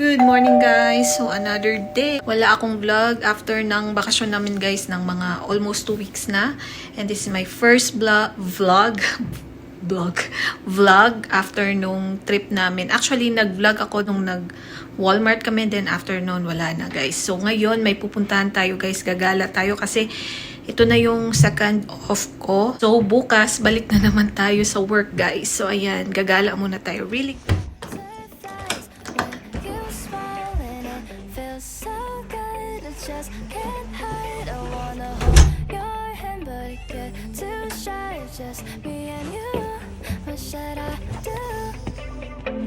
Good morning guys! So another day. Wala akong vlog after ng bakasyon namin guys ng mga almost 2 weeks na. And this is my first vlog after nung trip namin. Actually nag-vlog ako nung nag-Walmart kami, then after noon wala na guys. So ngayon may pupuntahan tayo guys, gagala tayo kasi ito na yung second off ko. So bukas balik na naman tayo sa work guys. So ayan, gagala muna tayo really. Just can't hide. I wanna hold your hand, but it get too shy. Just me and you. What should I do?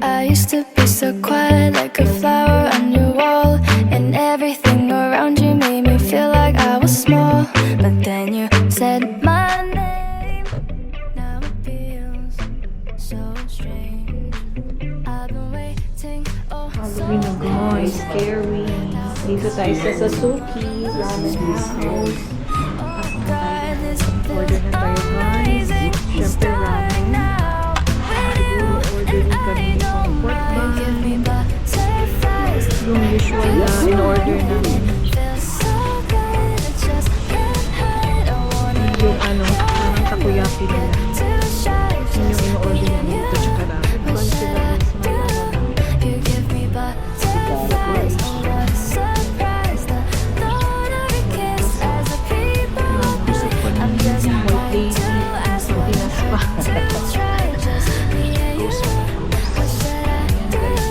I used to be so quiet, like a flower on your wall, and everything around you made me feel like I was small. But then you said my name. Now it feels so strange. I've been waiting. Oh, Halloween na guys, scary. Dito tayo sa Suki, ramen house. Order na tayo guys. Siyempre ramen. Order din kami ng pork bun. Yung usual na in-order namin. Yung parang takoyaki nila. Yung in-order namin dito tsaka ramen. Bunch sila guys,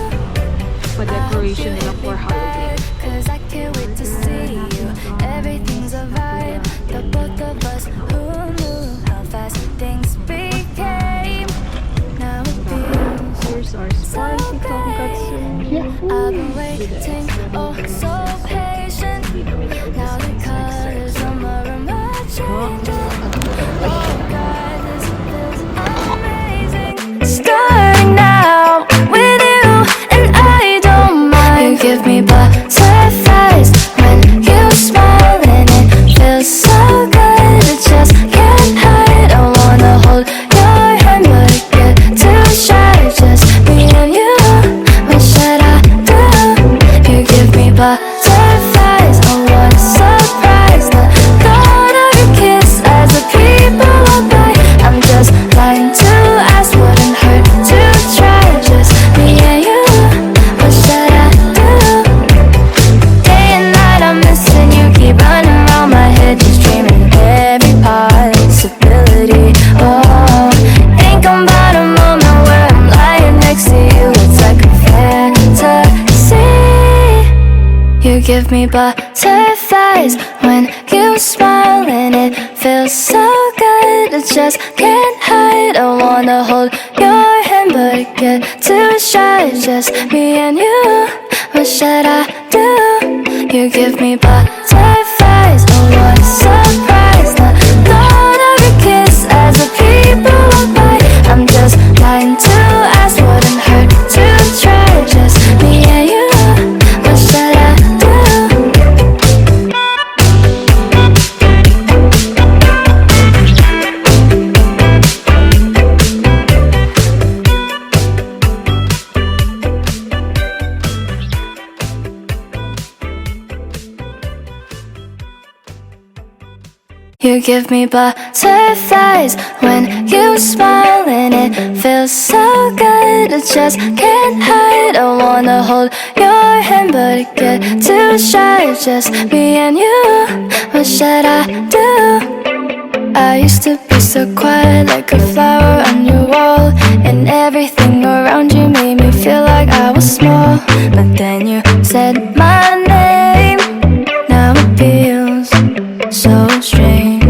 pa-decoration nila for Halloween. Cause I can't wait to see you. Everything's a vibe. The both of us, who knew how fast things became. Now it feels Here's our spicy tonkatsu. I've been waiting, oh so patient. Now the colors on my room are changing. Oh God, this feels amazing. Starting now with you, and I don't mind. You give me butterflies when you smile, and it feels so good. It just can't hide. I wanna hold your hand, but it get too shy. Just me and you. What should I do? You give me butterflies. I want a surprise. The thought of your kiss as the people walk by. I'm just dying to ask, wouldn't hurt to try. Just me and you. What should I do? Day and night I'm missing you. Keep running around my head, just dreaming every possibility. Oh, think about a moment where I'm lying next to you. It's like a fantasy. You give me butterflies when you smile, and it feels so good. I just can't hide. I wanna hold your hand, but it get too shy. Just me and you. What should I do? You give me butterflies. I want a surprise. The thought of your kiss as the people walk by. I'm just dying to ask, wouldn't hurt to try. Just me and you. What should I do? You give me butterflies when you smile, and it feels so good. I just can't hide. I wanna hold your hand, but it get too shy. Just me and you. What should I do? I used to be so quiet, like a flower on your wall, and everything around you made me feel like I was small. But then you said my name. Now it feels so strange.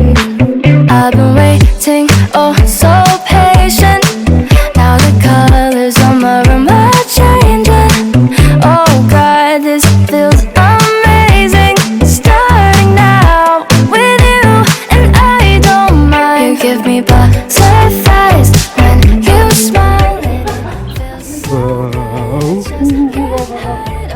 I've been waiting, oh so patient. Now the colors on my room are changing. Oh God, this feels amazing. Starting now with you, and I don't mind. You give me butterflies when you smile, and it feels so good. Just can't hide.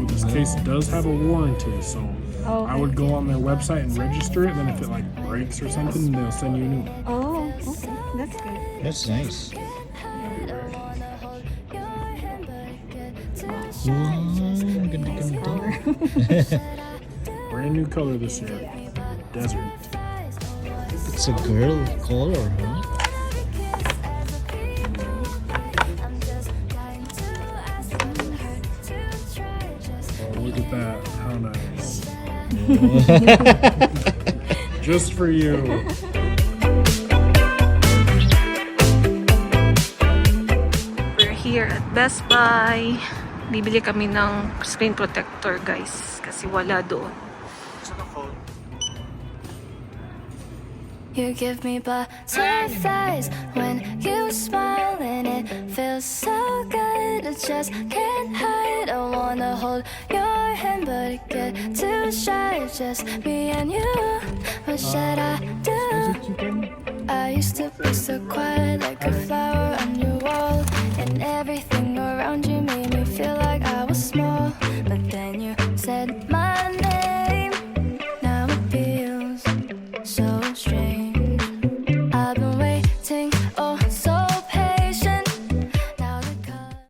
this case does have a warranty, so Oh, I would go on their website and register it. Then if it like breaks or something, they'll send you a new one. oh, okay. That's good. That's nice. Wow, ganda. Brand new color this year. Desert. It's a girl color, huh? Oh, look at that. How nice. Just for you. We're here at Best Buy. Bibili kami ng screen protector, guys. Kasi wala doon. You give me butterflies when you smile, and it feels so good. I just can't hide. I wanna hold your hand, but I get too shy. Just me and you. What should I do? I used to be so quiet, like a flower